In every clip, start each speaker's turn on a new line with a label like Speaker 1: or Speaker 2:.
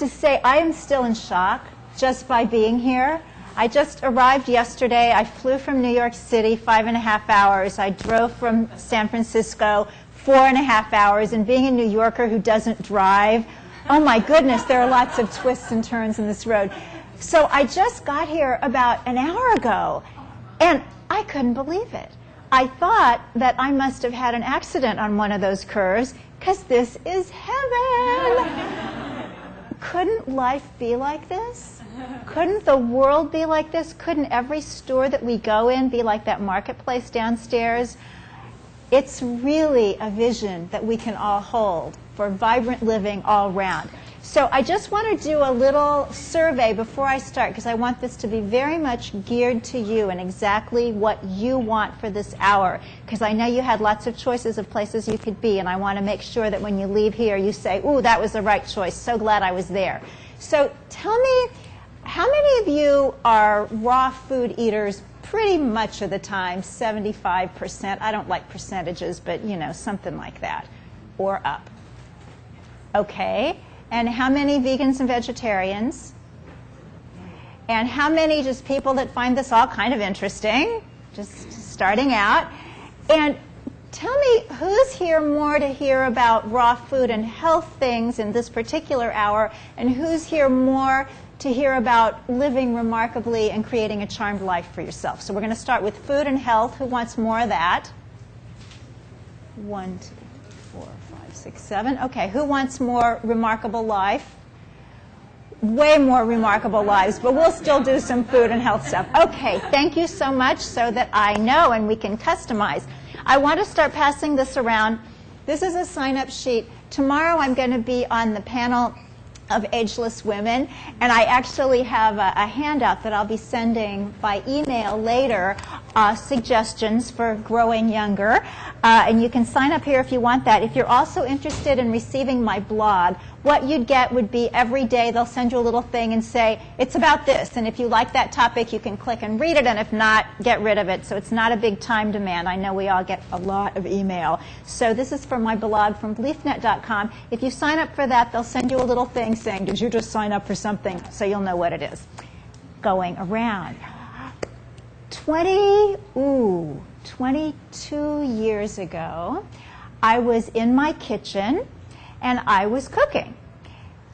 Speaker 1: to say I am still in shock just by being here. I just arrived yesterday. I flew from New York City 5.5 hours. I drove from San Francisco 4.5 hours. And being a New Yorker who doesn't drive, oh my goodness, there are lots of twists and turns in this road. So I just got here about an hour ago, and I couldn't believe it. I thought that I must have had an accident on one of those curves, because this is heaven. Couldn't life be like this? Couldn't the world be like this? Couldn't every store that we go in be like that marketplace downstairs? It's really a vision that we can all hold for vibrant living all around. So I just want to do a little survey before I start, because I want this to be very much geared to you and exactly what you want for this hour, because I know you had lots of choices of places you could be, and I want to make sure that when you leave here you say, ooh, that was the right choice, so glad I was there. So tell me, how many of you are raw food eaters pretty much of the time, 75%? I don't like percentages, but you know, something like that, or up. Okay. And how many vegans and vegetarians? And how many just people that find this all kind of interesting, just starting out? And tell me, who's here more to hear about raw food and health things in this particular hour, and who's here more to hear about living remarkably and creating a charmed life for yourself? So we're going to start with food and health. Who wants more of that? 1, 2, 4, 5, 6, 7. Okay, who wants more remarkable life? Way more remarkable lives, but we'll still do some food and health stuff. Okay, thank you so much, so that I know and we can customize. I want to start passing this around. This is a sign-up sheet. Tomorrow I'm going to be on the panel of ageless women, and I actually have a handout that I'll be sending by email later, suggestions for growing younger, and you can sign up here if you want that. If you're also interested in receiving my blog, what you'd get would be every day they'll send you a little thing and say, it's about this, and if you like that topic you can click and read it, and if not, get rid of it. So it's not a big time demand. I know we all get a lot of email. So this is from my blog from beliefnet.com. If you sign up for that, they'll send you a little thing saying, did you just sign up for something? So you'll know what it is. Going around. 22 years ago, I was in my kitchen and I was cooking.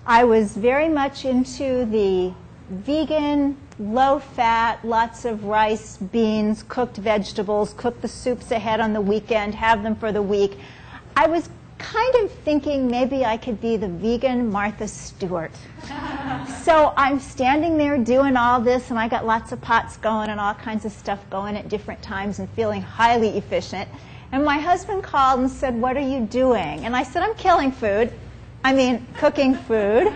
Speaker 1: I was very much into the vegan, low-fat, lots of rice, beans, cooked vegetables, cook the soups ahead on the weekend, have them for the week. I was kind of thinking maybe I could be the vegan Martha Stewart. So I'm standing there doing all this, and I got lots of pots going and all kinds of stuff going at different times and feeling highly efficient. And my husband called and said, what are you doing? And I said, I'm killing food. I mean, cooking food.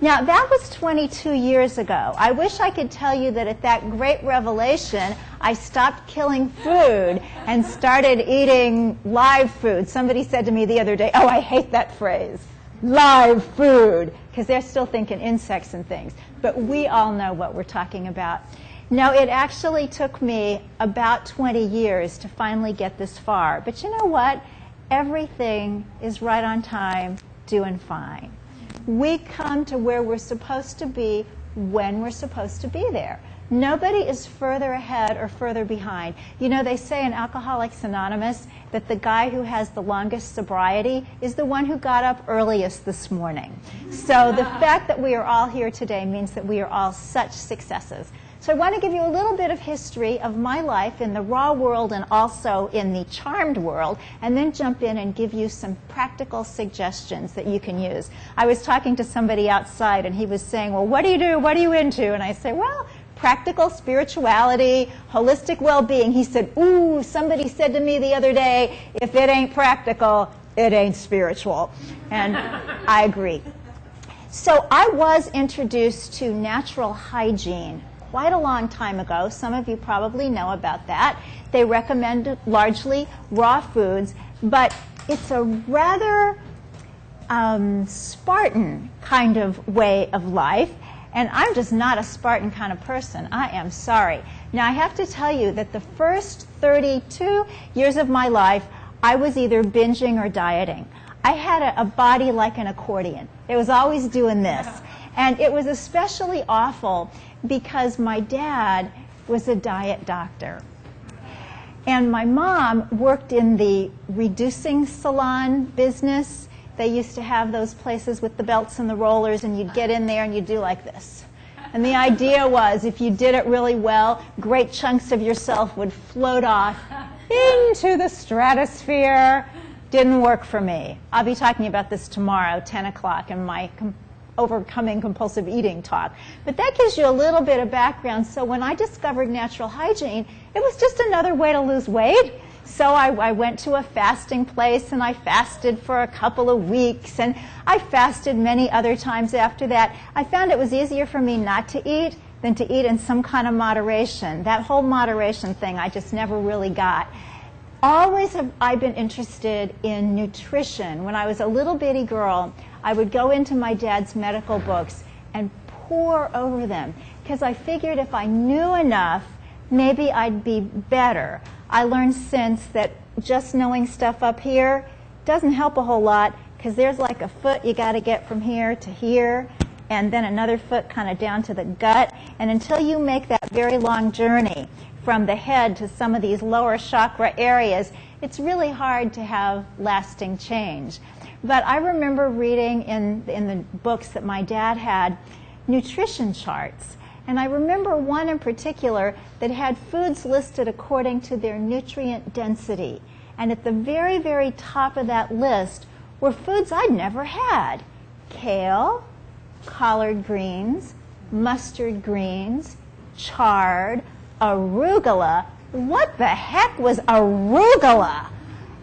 Speaker 1: Now, that was 22 years ago. I wish I could tell you that at that great revelation, I stopped killing food and started eating live food. Somebody said to me the other day, oh, I hate that phrase, live food, because they're still thinking insects and things. But we all know what we're talking about. No, it actually took me about 20 years to finally get this far. But you know what? Everything is right on time, doing fine. We come to where we're supposed to be when we're supposed to be there. Nobody is further ahead or further behind. You know, they say in Alcoholics Anonymous that the guy who has the longest sobriety is the one who got up earliest this morning. So the fact that we are all here today means that we are all such successes. So I want to give you a little bit of history of my life in the raw world and also in the charmed world, and then jump in and give you some practical suggestions that you can use. I was talking to somebody outside, and he was saying, well, what do you do? What are you into? And I say, well, practical spirituality, holistic well-being. He said, ooh, somebody said to me the other day, if it ain't practical, it ain't spiritual. And I agree. So I was introduced to natural hygiene quite a long time ago. Some of you probably know about that. They recommend largely raw foods, but it's a rather Spartan kind of way of life, and I'm just not a Spartan kind of person. I am sorry. Now, I have to tell you that the first 32 years of my life, I was either binging or dieting. I had a body like an accordion. It was always doing this. And it was especially awful because my dad was a diet doctor. And my mom worked in the reducing salon business. They used to have those places with the belts and the rollers, and you'd get in there and you'd do like this. And the idea was if you did it really well, great chunks of yourself would float off into the stratosphere. Didn't work for me. I'll be talking about this tomorrow, 10 o'clock, in my overcoming compulsive eating talk. But that gives you a little bit of background. So when I discovered natural hygiene, it was just another way to lose weight. So I went to a fasting place, and I fasted for a couple of weeks, and I fasted many other times after that. I found it was easier for me not to eat than to eat in some kind of moderation. That whole moderation thing I just never really got. Always have I been interested in nutrition. When I was a little bitty girl, I would go into my dad's medical books and pore over them because I figured if I knew enough, maybe I'd be better. I learned since that just knowing stuff up here doesn't help a whole lot because there's like a foot you got to get from here to here, and then another foot kind of down to the gut. And until you make that very long journey from the head to some of these lower chakra areas, it's really hard to have lasting change. But I remember reading in the books that my dad had nutrition charts. And I remember one in particular that had foods listed according to their nutrient density. And at the very, very top of that list were foods I'd never had. Kale, collard greens, mustard greens, chard, arugula. What the heck was arugula?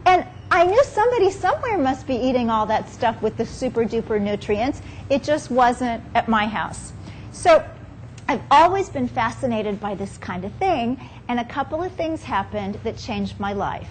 Speaker 1: And I knew somebody somewhere must be eating all that stuff with the super duper nutrients. It just wasn't at my house. So I've always been fascinated by this kind of thing, and a couple of things happened that changed my life.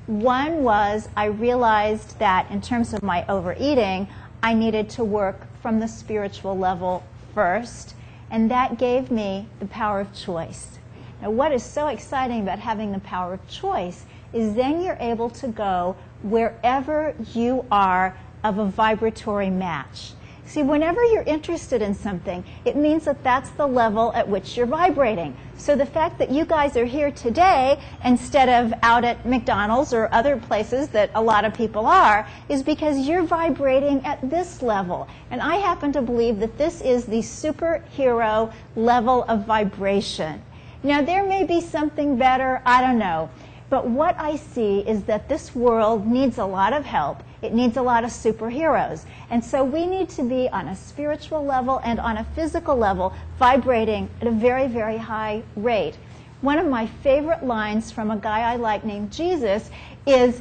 Speaker 1: One was I realized that in terms of my overeating, I needed to work from the spiritual level first, and that gave me the power of choice. Now, what is so exciting about having the power of choice is then you're able to go wherever you are of a vibratory match. See, whenever you're interested in something, it means that that's the level at which you're vibrating. So the fact that you guys are here today instead of out at McDonald's or other places that a lot of people are is because you're vibrating at this level. And I happen to believe that this is the superhero level of vibration. Now, there may be something better, I don't know. But what I see is that this world needs a lot of help. It needs a lot of superheroes. And so we need to be on a spiritual level and on a physical level vibrating at a very, very high rate. One of my favorite lines from a guy I like named Jesus is,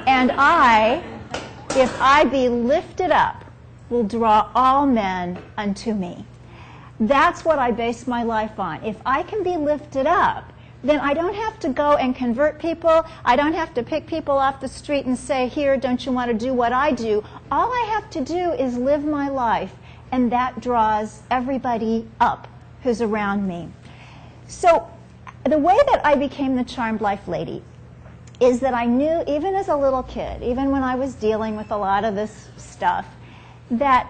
Speaker 1: "And I, if I be lifted up, will draw all men unto me." That's what I base my life on. If I can be lifted up, then I don't have to go and convert people. I don't have to pick people off the street and say, "Here, don't you want to do what I do?" All I have to do is live my life, and that draws everybody up who's around me. So the way that I became the Charmed Life Lady is that I knew, even as a little kid, even when I was dealing with a lot of this stuff, that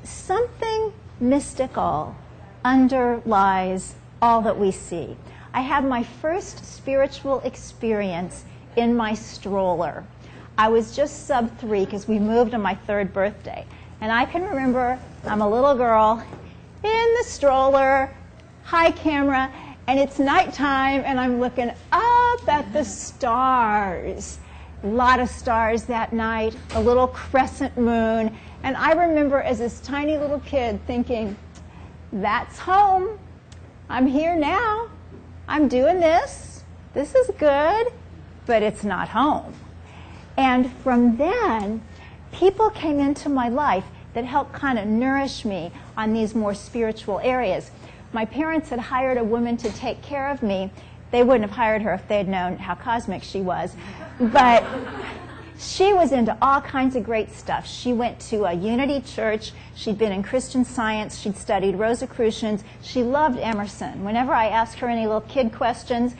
Speaker 1: something mystical underlies all that we see. I had my first spiritual experience in my stroller. I was just sub-3 because we moved on my 3rd birthday. And I can remember I'm a little girl in the stroller, high camera, and it's nighttime, and I'm looking up at the stars. A lot of stars that night, a little crescent moon. And I remember as this tiny little kid thinking, that's home. I'm here now. I'm doing this. This is good, but it's not home. And from then, people came into my life that helped kind of nourish me on these more spiritual areas. My parents had hired a woman to take care of me. They wouldn't have hired her if they'd known how cosmic she was. But she was into all kinds of great stuff. She went to a Unity Church. She'd been in Christian Science. She'd studied Rosicrucians. She loved Emerson. Whenever I asked her any little kid questions,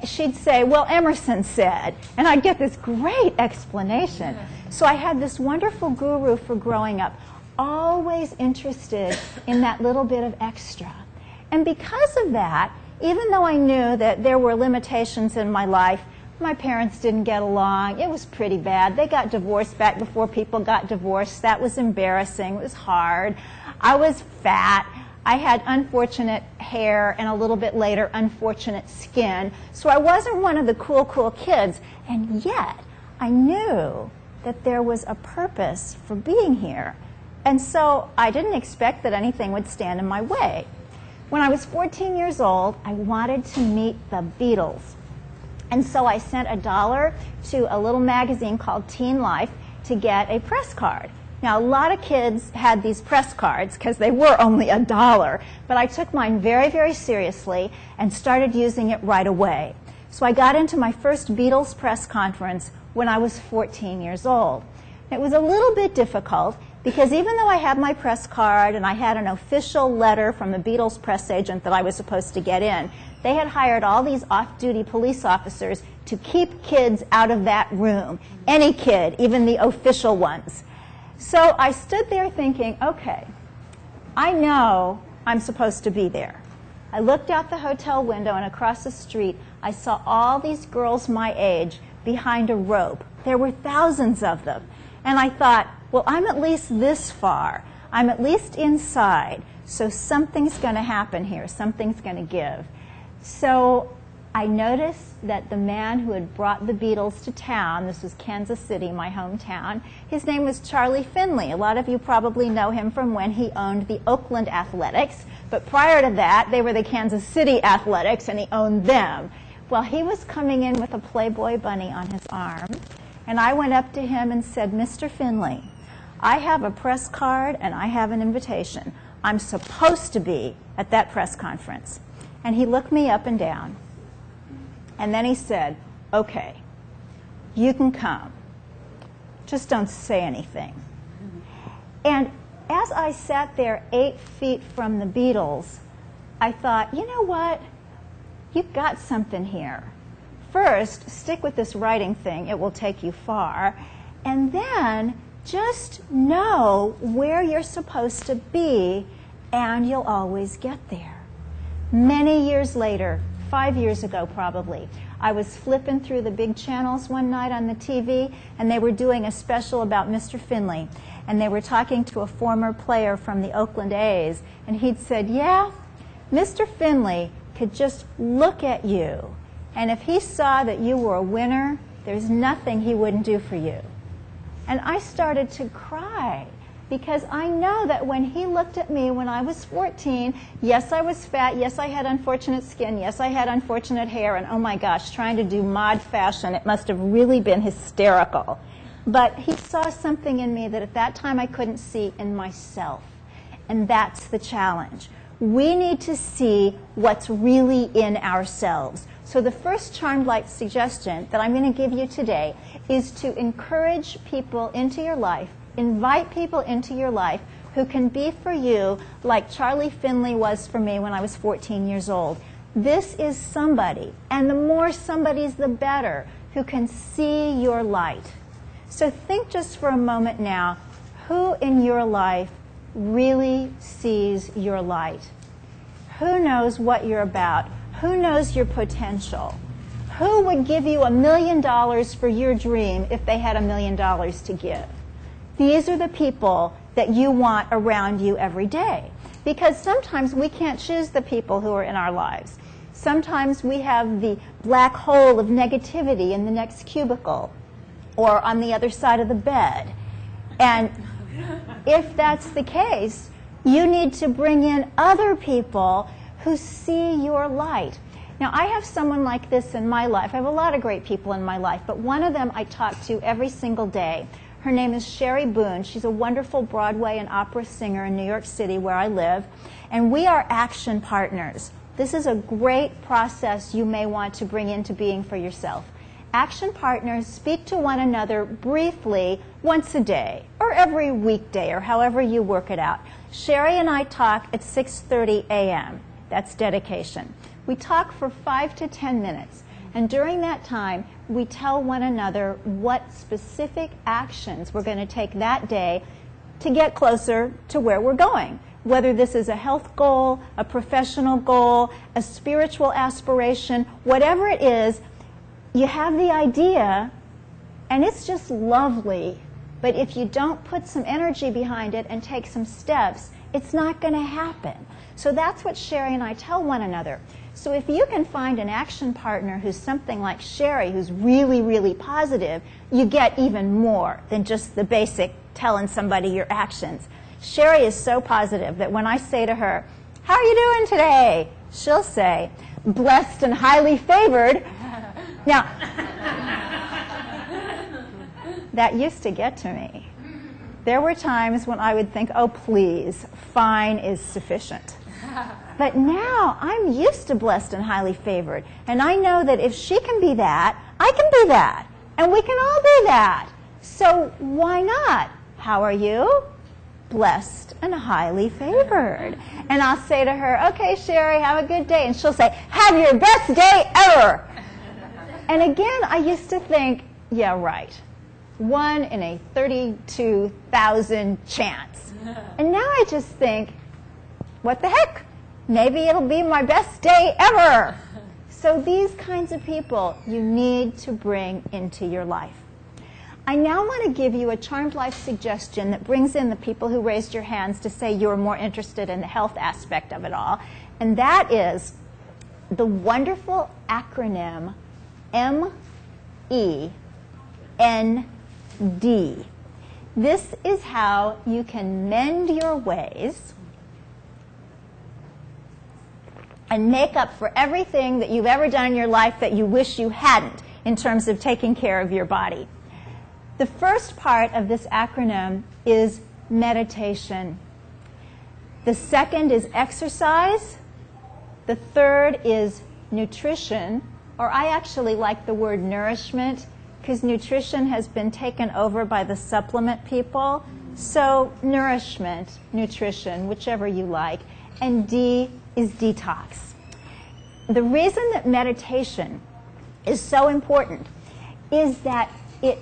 Speaker 1: she'd say, well, Emerson said, and I'd get this great explanation. So I had this wonderful guru for growing up, always interested in that little bit of extra. And because of that, even though I knew that there were limitations in my life, my parents didn't get along. It was pretty bad. They got divorced back before people got divorced. That was embarrassing. It was hard. I was fat. I had unfortunate hair and a little bit later unfortunate skin. So I wasn't one of the cool kids. And yet I knew that there was a purpose for being here. And so I didn't expect that anything would stand in my way. When I was 14 years old, I wanted to meet the Beatles. And so I sent $1 to a little magazine called Teen Life to get a press card. Now, a lot of kids had these press cards because they were only $1, but I took mine very, very seriously and started using it right away. So I got into my first Beatles press conference when I was 14 years old. It was a little bit difficult because even though I had my press card and I had an official letter from the Beatles press agent that I was supposed to get in, they had hired all these off-duty police officers to keep kids out of that room. Any kid, even the official ones. So I stood there thinking, okay, I know I'm supposed to be there. I looked out the hotel window and across the street, I saw all these girls my age behind a rope. There were thousands of them. And I thought, well, I'm at least this far. I'm at least inside. So something's going to happen here. Something's going to give. So I noticed that the man who had brought the Beatles to town, this was Kansas City, my hometown, his name was Charlie Finley. A lot of you probably know him from when he owned the Oakland Athletics, but prior to that, they were the Kansas City Athletics, and he owned them. Well, he was coming in with a Playboy bunny on his arm, and I went up to him and said, Mr. Finley, I have a press card and I have an invitation. I'm supposed to be at that press conference. And he looked me up and down. And then he said, okay, you can come. Just don't say anything. And as I sat there 8 feet from the Beatles, I thought, you know what? You've got something here. First, stick with this writing thing. It will take you far. And then just know where you're supposed to be, and you'll always get there. Many years later, 5 years ago probably, I was flipping through the big channels one night on the TV, and they were doing a special about Mr. Finley. And they were talking to a former player from the Oakland A's, and he'd said, yeah, Mr. Finley could just look at you, and if he saw that you were a winner, there's nothing he wouldn't do for you. And I started to cry, because I know that when he looked at me when I was 14, yes, I was fat, yes, I had unfortunate skin, yes, I had unfortunate hair, and oh my gosh, trying to do mod fashion, it must have really been hysterical. But he saw something in me that at that time I couldn't see in myself. And that's the challenge. We need to see what's really in ourselves. So the first Charmed Light suggestion that I'm going to give you today is to encourage people into your life, invite people into your life who can be for you like Charlie Finley was for me when I was 14 years old. This is somebody, and the more somebody's the better, who can see your light. So think just for a moment now, who in your life really sees your light? Who knows what you're about? Who knows your potential? Who would give you $1 million for your dream if they had $1 million to give? These are the people that you want around you every day. Because sometimes we can't choose the people who are in our lives. Sometimes we have the black hole of negativity in the next cubicle or on the other side of the bed. And if that's the case, you need to bring in other people who see your light. Now, I have someone like this in my life. I have a lot of great people in my life, but one of them I talk to every single day. Her name is Sherry Boone. She's a wonderful Broadway and opera singer in New York City, where I live, and we are action partners. This is a great process you may want to bring into being for yourself. Action partners speak to one another briefly once a day, or every weekday, or however you work it out. Sherry and I talk at 6:30 a.m. That's dedication. We talk for 5 to 10 minutes, And during that time, we tell one another what specific actions we're going to take that day to get closer to where we're going. Whether this is a health goal, a professional goal, a spiritual aspiration, whatever it is, you have the idea, and it's just lovely. But if you don't put some energy behind it and take some steps, it's not going to happen. So that's what Sherry and I tell one another. So if you can find an action partner who's something like Sherry, who's really, really positive, you get even more than just the basic telling somebody your actions. Sherry is so positive that when I say to her, "How are you doing today?" she'll say, "Blessed and highly favored." Now, that used to get to me. There were times when I would think, "Oh, please, fine is sufficient." But now I'm used to blessed and highly favored. And I know that if she can be that, I can be that. And we can all be that. So why not? How are you? Blessed and highly favored. And I'll say to her, "Okay, Sherry, have a good day." And she'll say, "Have your best day ever." And again, I used to think, yeah, right. 1 in a 32,000 chance. And now I just think, what the heck? Maybe it'll be my best day ever. So these kinds of people you need to bring into your life. I now want to give you a Charmed Life suggestion that brings in the people who raised your hands to say you're more interested in the health aspect of it all. And that is the wonderful acronym MEND. This is how you can mend your ways and make up for everything that you've ever done in your life that you wish you hadn't in terms of taking care of your body. The first part of this acronym is meditation. The second is exercise. The third is nutrition, or I actually like the word nourishment because nutrition has been taken over by the supplement people. So nourishment, nutrition, whichever you like. And D is detox. The reason that meditation is so important is that it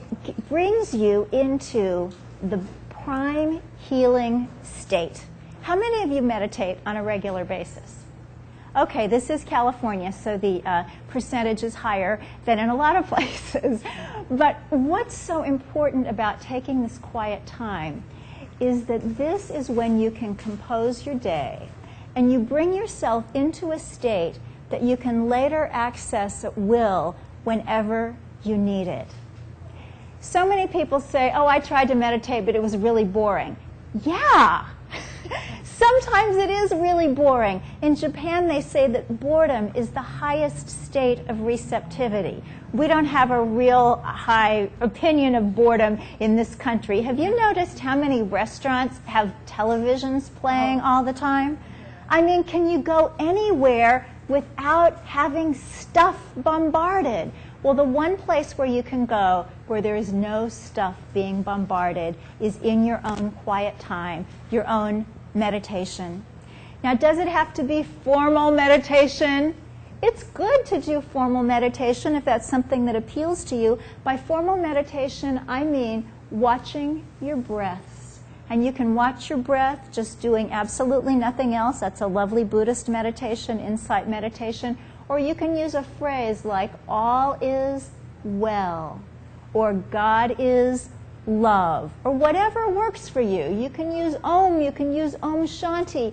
Speaker 1: brings you into the prime healing state. How many of you meditate on a regular basis? Okay, this is California, so the percentage is higher than in a lot of places. But what's so important about taking this quiet time is that this is when you can compose your day and you bring yourself into a state that you can later access at will whenever you need it. So many people say, "Oh, I tried to meditate, but it was really boring." Yeah, sometimes it is really boring. In Japan, they say that boredom is the highest state of receptivity. We don't have a real high opinion of boredom in this country. Have you noticed how many restaurants have televisions playing all the time? I mean, can you go anywhere without having stuff bombarded? Well, the one place where you can go where there is no stuff being bombarded is in your own quiet time, your own meditation. Now, does it have to be formal meditation? It's good to do formal meditation if that's something that appeals to you. By formal meditation, I mean watching your breaths. And you can watch your breath just doing absolutely nothing else. That's a lovely Buddhist meditation, insight meditation. Or you can use a phrase like, "All is well," or "God is love," or whatever works for you. You can use Om, you can use Om Shanti.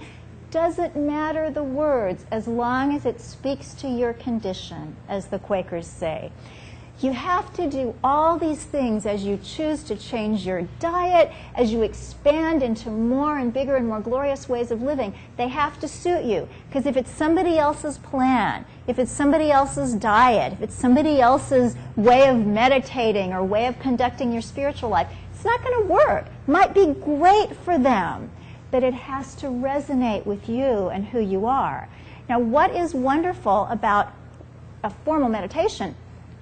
Speaker 1: Doesn't matter the words as long as it speaks to your condition, as the Quakers say. You have to do all these things as you choose to change your diet, as you expand into more and bigger and more glorious ways of living. They have to suit you. Because if it's somebody else's plan, if it's somebody else's diet, if it's somebody else's way of meditating or way of conducting your spiritual life, it's not going to work. It might be great for them, but it has to resonate with you and who you are. Now, what is wonderful about a formal meditation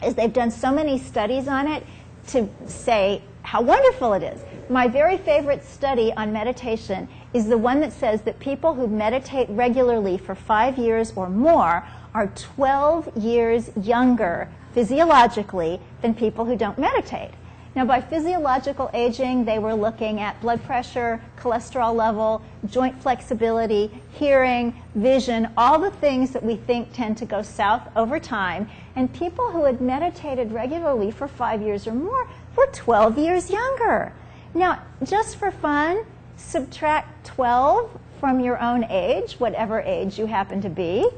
Speaker 1: is they've done so many studies on it to say how wonderful it is. My very favorite study on meditation is the one that says that people who meditate regularly for 5 years or more are 12 years younger physiologically than people who don't meditate. Now, by physiological aging, they were looking at blood pressure, cholesterol level, joint flexibility, hearing, vision, all the things that we think tend to go south over time. And people who had meditated regularly for 5 years or more were 12 years younger. Now, just for fun, subtract 12 from your own age, whatever age you happen to be.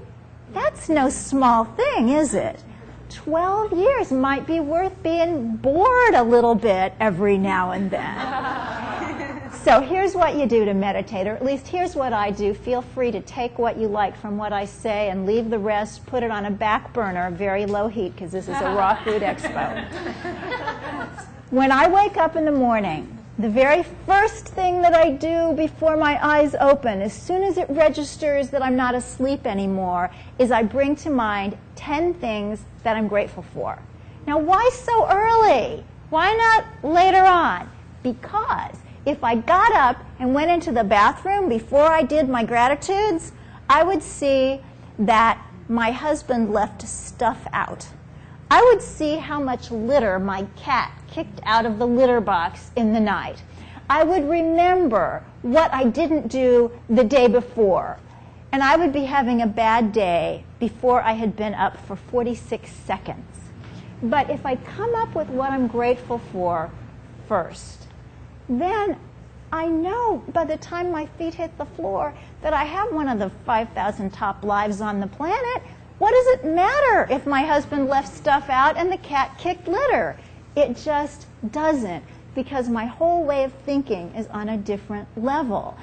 Speaker 1: That's no small thing, is it? 12 years might be worth being bored a little bit every now and then. So here's what you do to meditate, or at least here's what I do. Feel free to take what you like from what I say and leave the rest, put it on a back burner, very low heat, because this is a raw food expo. When I wake up in the morning, the very first thing that I do before my eyes open, as soon as it registers that I'm not asleep anymore, is I bring to mind 10 things that I'm grateful for. Now, why so early? Why not later on? Because if I got up and went into the bathroom before I did my gratitudes, I would see that my husband left stuff out. I would see how much litter my cat kicked out of the litter box in the night. I would remember what I didn't do the day before. And I would be having a bad day before I had been up for 46 seconds. But if I come up with what I'm grateful for first, then I know by the time my feet hit the floor that I have one of the 5,000 top lives on the planet. What does it matter if my husband left stuff out and the cat kicked litter? It just doesn't, because my whole way of thinking is on a different level.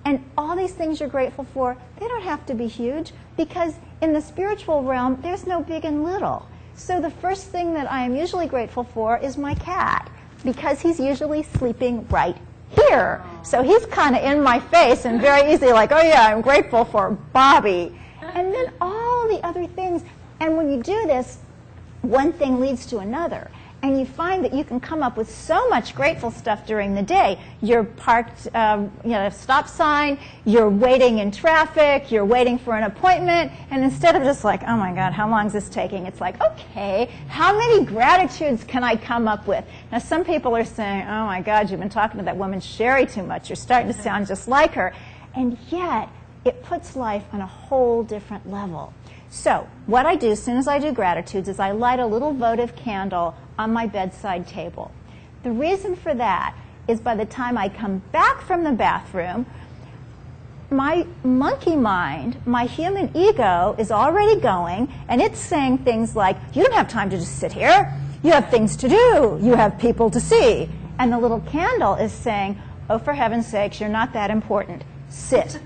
Speaker 1: And all these things you're grateful for, they don't have to be huge, because in the spiritual realm, there's no big and little. So the first thing that I am usually grateful for is my cat, because he's usually sleeping right here. So he's kind of in my face and very easily like, oh yeah, I'm grateful for Bobby. And then all the other things. And when you do this, one thing leads to another. And you find that you can come up with so much grateful stuff during the day. You're parked, stop sign, you're waiting in traffic, you're waiting for an appointment, and instead of just like, oh my God, how long is this taking? It's like, okay, how many gratitudes can I come up with? Now, some people are saying, oh my God, you've been talking to that woman Sherry too much. You're starting to sound just like her. And yet, it puts life on a whole different level. So what I do as soon as I do gratitudes is I light a little votive candle on my bedside table. The reason for that is by the time I come back from the bathroom, my monkey mind, my human ego, is already going, and it's saying things like, you don't have time to just sit here. You have things to do. You have people to see. And the little candle is saying, oh, for heaven's sakes, you're not that important. Sit.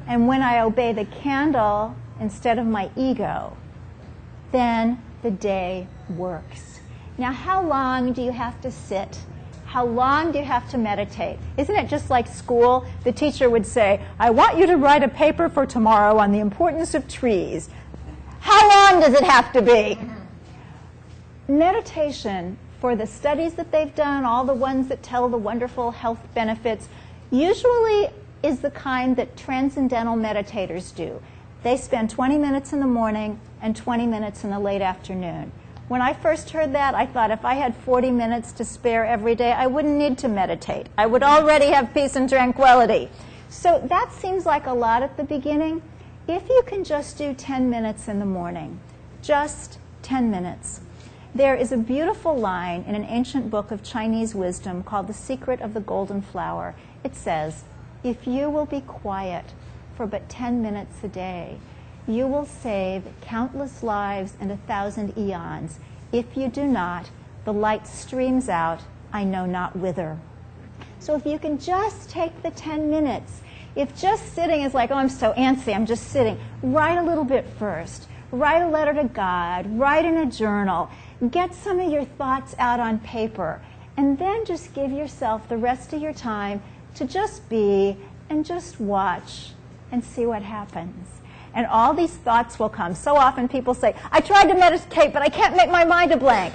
Speaker 1: And when I obey the candle instead of my ego, then the day works. Now, how long do you have to sit? How long do you have to meditate? Isn't it just like school? The teacher would say, I want you to write a paper for tomorrow on the importance of trees. How long does it have to be? Meditation, for the studies that they've done, all the ones that tell the wonderful health benefits, usually is the kind that transcendental meditators do. They spend 20 minutes in the morning and 20 minutes in the late afternoon. When I first heard that, I thought if I had 40 minutes to spare every day, I wouldn't need to meditate. I would already have peace and tranquility. So that seems like a lot at the beginning. If you can just do 10 minutes in the morning, just 10 minutes. There is a beautiful line in an ancient book of Chinese wisdom called The Secret of the Golden Flower. It says, if you will be quiet for but 10 minutes a day, you will save countless lives and 1,000 eons. If you do not, the light streams out, I know not whither. So if you can just take the 10 minutes, if just sitting is like, oh, I'm so antsy, I'm just sitting, write a little bit first. Write a letter to God, write in a journal, get some of your thoughts out on paper, and then just give yourself the rest of your time to just be and just watch and see what happens. And all these thoughts will come. So often people say, I tried to meditate, but I can't make my mind a blank.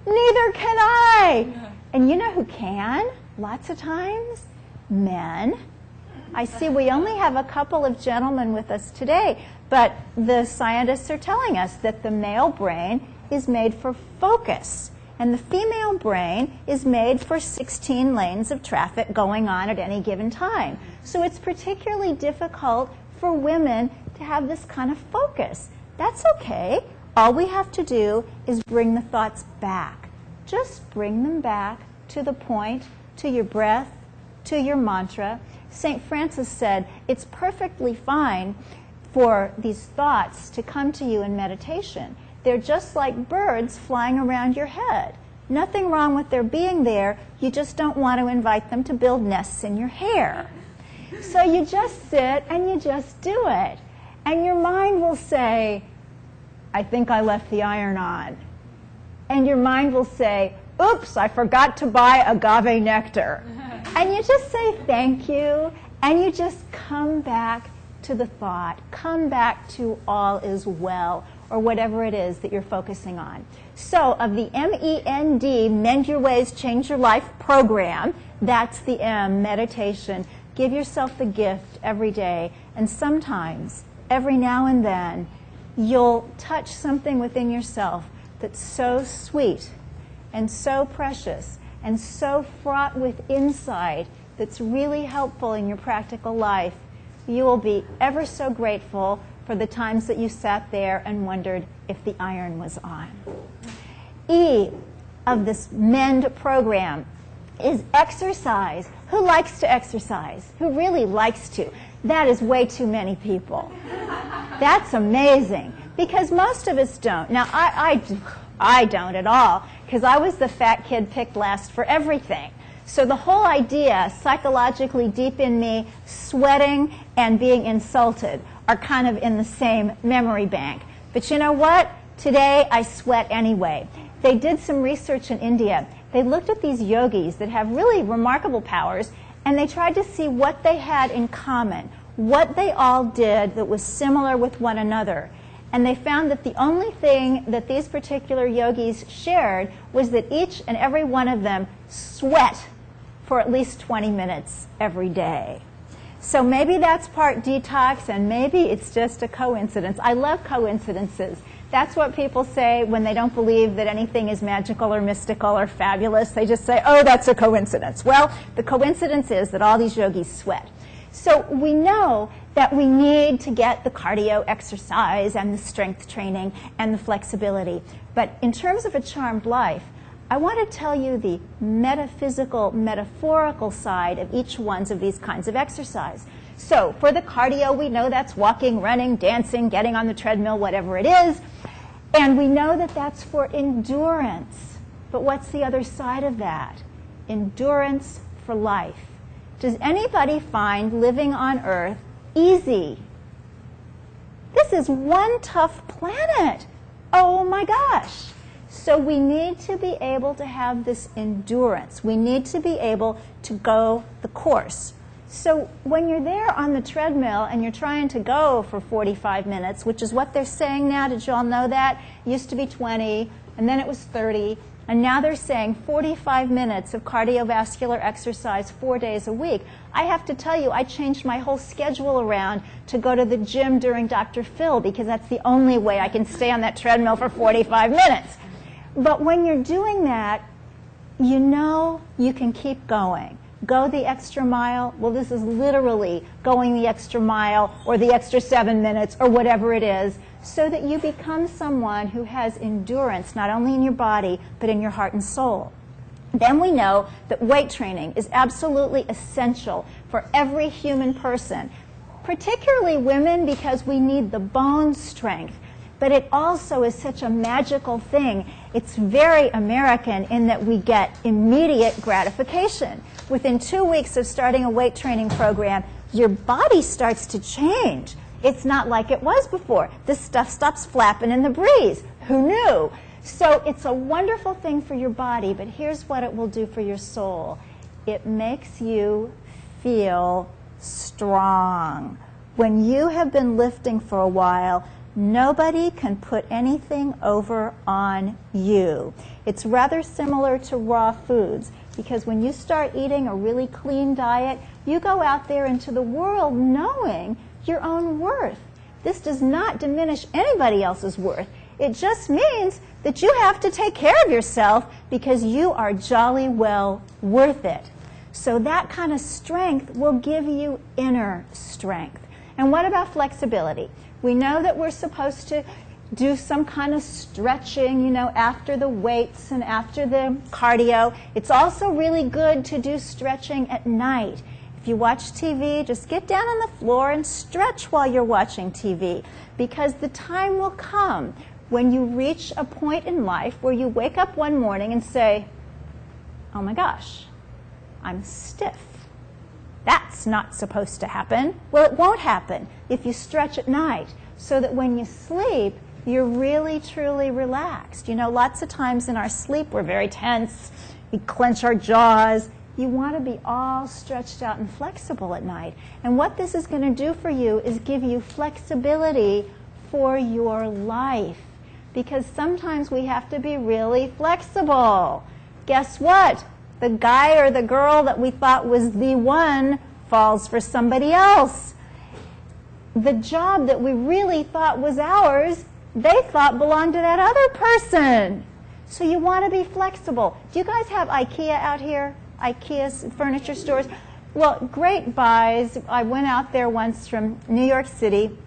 Speaker 1: Neither can I. And you know who can? Lots of times? Men. I see we only have a couple of gentlemen with us today, but the scientists are telling us that the male brain is made for focus, and the female brain is made for 16 lanes of traffic going on at any given time. So it's particularly difficult for women to have this kind of focus. That's okay. All we have to do is bring the thoughts back. Just bring them back to the point, to your breath, to your mantra. St. Francis said, it's perfectly fine for these thoughts to come to you in meditation. They're just like birds flying around your head. Nothing wrong with their being there. You just don't want to invite them to build nests in your hair. So you just sit and you just do it. And your mind will say, I think I left the iron on. And your mind will say, oops, I forgot to buy agave nectar. And you just say thank you, and you just come back to the thought, come back to all is well, or whatever it is that you're focusing on. So of the MEND, Mend Your Ways, Change Your Life program, that's the M, meditation. Give yourself the gift every day, and sometimes, every now and then, you'll touch something within yourself that's so sweet and so precious and so fraught with insight that's really helpful in your practical life. You will be ever so grateful for the times that you sat there and wondered if the iron was on. E of this MEND program is exercise. Who likes to exercise? Who really likes to? That is way too many people. That's amazing, because most of us don't. Now, I don't at all, because I was the fat kid picked last for everything. So the whole idea, psychologically deep in me, sweating and being insulted are kind of in the same memory bank. But you know what? Today I sweat anyway. They did some research in India. They looked at these yogis that have really remarkable powers, and they tried to see what they had in common, what they all did that was similar with one another. And they found that the only thing that these particular yogis shared was that each and every one of them sweat for at least 20 minutes every day. So maybe that's part detox, and maybe it's just a coincidence. I love coincidences. That's what people say when they don't believe that anything is magical or mystical or fabulous. They just say, oh, that's a coincidence. Well, the coincidence is that all these yogis sweat. So we know that we need to get the cardio exercise and the strength training and the flexibility. But in terms of a charmed life, I want to tell you the metaphysical, metaphorical side of each one of these kinds of exercise. So for the cardio, we know that's walking, running, dancing, getting on the treadmill, whatever it is. And we know that that's for endurance. But what's the other side of that? Endurance for life. Does anybody find living on Earth easy? This is one tough planet. Oh my gosh. So we need to be able to have this endurance. We need to be able to go the course. So when you're there on the treadmill and you're trying to go for 45 minutes, which is what they're saying now, did you all know that? It used to be 20, and then it was 30, and now they're saying 45 minutes of cardiovascular exercise 4 days a week. I have to tell you, I changed my whole schedule around to go to the gym during Dr. Phil, because that's the only way I can stay on that treadmill for 45 minutes. But when you're doing that, you know you can keep going. Go the extra mile. Well, this is literally going the extra mile or the extra 7 minutes or whatever it is, so that you become someone who has endurance not only in your body but in your heart and soul. Then we know that weight training is absolutely essential for every human person, particularly women, because we need the bone strength. But it also is such a magical thing. It's very American in that we get immediate gratification. Within 2 weeks of starting a weight training program, your body starts to change. It's not like it was before. This stuff stops flapping in the breeze. Who knew? So it's a wonderful thing for your body, but here's what it will do for your soul. It makes you feel strong. When you have been lifting for a while, nobody can put anything over on you. It's rather similar to raw foods. Because when you start eating a really clean diet, you go out there into the world knowing your own worth. This does not diminish anybody else's worth. It just means that you have to take care of yourself because you are jolly well worth it. So that kind of strength will give you inner strength. And what about flexibility? We know that we're supposed to do some kind of stretching, you know, after the weights and after the cardio. It's also really good to do stretching at night. If you watch TV, just get down on the floor and stretch while you're watching TV, because the time will come when you reach a point in life where you wake up one morning and say, oh my gosh, I'm stiff. That's not supposed to happen. Well, it won't happen if you stretch at night, so that when you sleep, you're really, truly relaxed. You know, lots of times in our sleep, we're very tense. We clench our jaws. You want to be all stretched out and flexible at night. And what this is going to do for you is give you flexibility for your life. Because sometimes we have to be really flexible. Guess what? The guy or the girl that we thought was the one falls for somebody else. The job that we really thought was ours, they thought belonged to that other person. So you want to be flexible. Do you guys have IKEA out here? IKEA furniture stores? Well, great buys. I went out there once from New York City.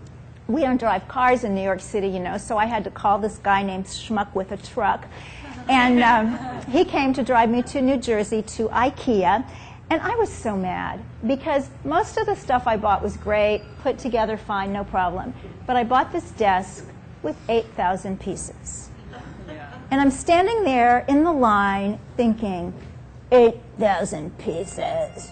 Speaker 1: We don't drive cars in New York City, you know, so I had to call this guy named Schmuck with a truck. And he came to drive me to New Jersey to IKEA. And I was so mad because most of the stuff I bought was great, put together fine, no problem. But I bought this desk with 8,000 pieces. And I'm standing there in the line thinking, 8,000 pieces.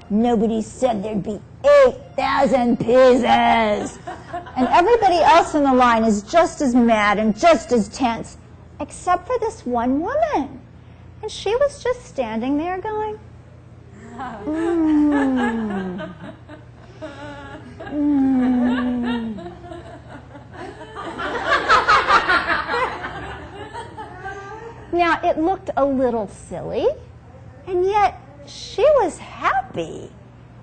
Speaker 1: Nobody said there'd be 8,000 pieces. And everybody else in the line is just as mad and just as tense, except for this one woman. And she was just standing there going, mm. Mm. Now, it looked a little silly, and yet she was happy.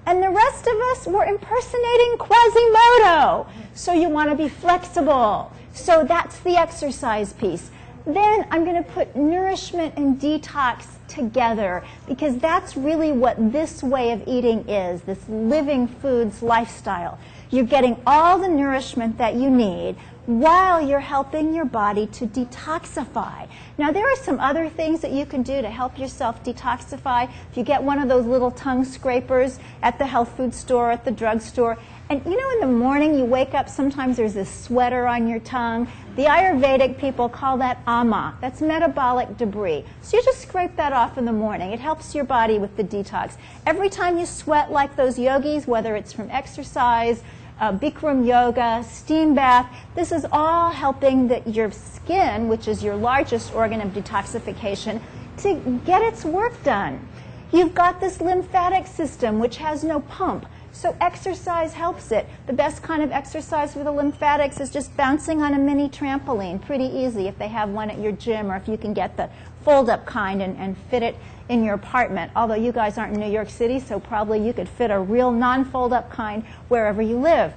Speaker 1: And the rest of us were impersonating Quasimodo. So you want to be flexible. So that's the exercise piece. Then I'm going to put nourishment and detox together, because that's really what this way of eating is, this living foods lifestyle. You're getting all the nourishment that you need while you're helping your body to detoxify. Now, there are some other things that you can do to help yourself detoxify. If you get one of those little tongue scrapers at the health food store, at the drugstore, and you know, in the morning you wake up, sometimes there's this sweater on your tongue. The Ayurvedic people call that ama. That's metabolic debris. So you just scrape that off in the morning. It helps your body with the detox. Every time you sweat like those yogis, whether it's from exercise, Bikram yoga, steam bath, this is all helping your skin, which is your largest organ of detoxification, to get its work done. You've got this lymphatic system, which has no pump. So exercise helps it. The best kind of exercise for the lymphatics is just bouncing on a mini trampoline. Pretty easy if they have one at your gym, or if you can get the fold-up kind and fit it in your apartment. Although you guys aren't in New York City, so probably you could fit a real non-fold-up kind wherever you live.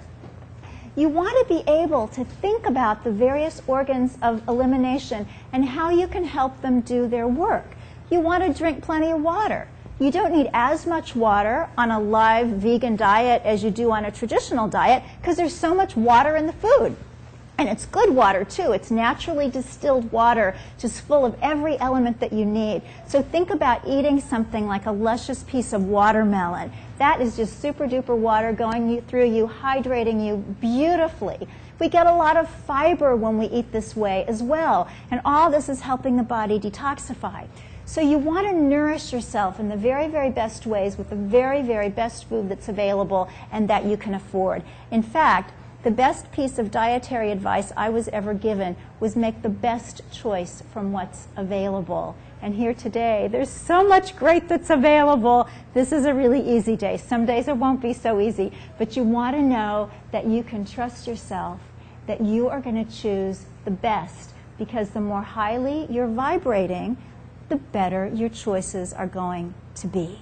Speaker 1: You want to be able to think about the various organs of elimination and how you can help them do their work. You want to drink plenty of water. You don't need as much water on a live vegan diet as you do on a traditional diet, because there's so much water in the food. And it's good water, too. It's naturally distilled water, just full of every element that you need. So think about eating something like a luscious piece of watermelon. That is just super-duper water going through you, hydrating you beautifully. We get a lot of fiber when we eat this way as well. And all this is helping the body detoxify. So you want to nourish yourself in the very, very best ways with the very, very best food that's available and that you can afford. In fact, the best piece of dietary advice I was ever given was make the best choice from what's available. And here today, there's so much great that's available. This is a really easy day. Some days it won't be so easy, but you want to know that you can trust yourself, that you are going to choose the best, because the more highly you're vibrating, the better your choices are going to be.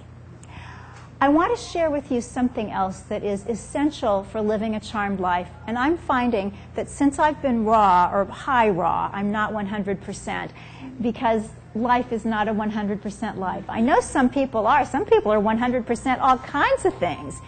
Speaker 1: I want to share with you something else that is essential for living a charmed life. And I'm finding that since I've been raw, or high raw, I'm not 100%, because life is not a 100% life. I know some people are. Some people are 100% all kinds of things.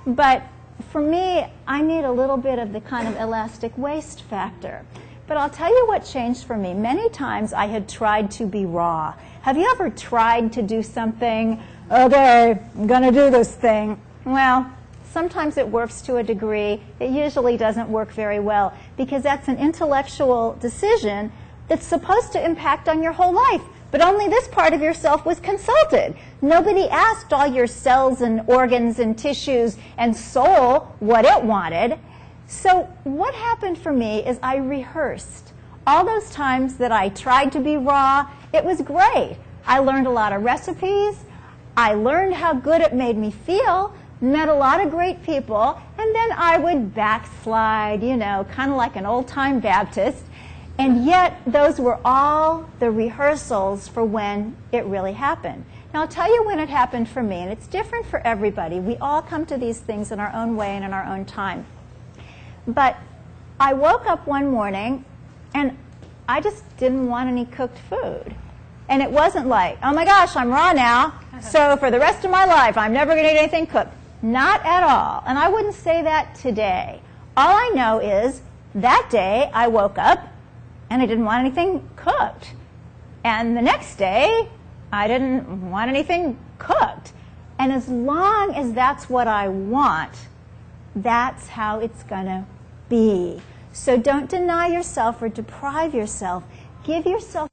Speaker 1: But for me, I need a little bit of the kind of elastic waist factor. But I'll tell you what changed for me. Many times I had tried to be raw. Have you ever tried to do something? Okay, I'm going to do this thing. Well, sometimes it works to a degree. It usually doesn't work very well, because that's an intellectual decision that's supposed to impact on your whole life. But only this part of yourself was consulted. Nobody asked all your cells and organs and tissues and soul what it wanted. So what happened for me is I rehearsed. All those times that I tried to be raw, it was great. I learned a lot of recipes. I learned how good it made me feel, met a lot of great people, and then I would backslide, you know, kind of like an old-time Baptist. And yet, those were all the rehearsals for when it really happened. Now, I'll tell you when it happened for me, and it's different for everybody. We all come to these things in our own way and in our own time. But I woke up one morning, and I just didn't want any cooked food. And it wasn't like, oh my gosh, I'm raw now, so for the rest of my life, I'm never going to eat anything cooked. Not at all. And I wouldn't say that today. All I know is that day I woke up, and I didn't want anything cooked. And the next day, I didn't want anything cooked. And as long as that's what I want, that's how it's going to be. So don't deny yourself or deprive yourself. Give yourself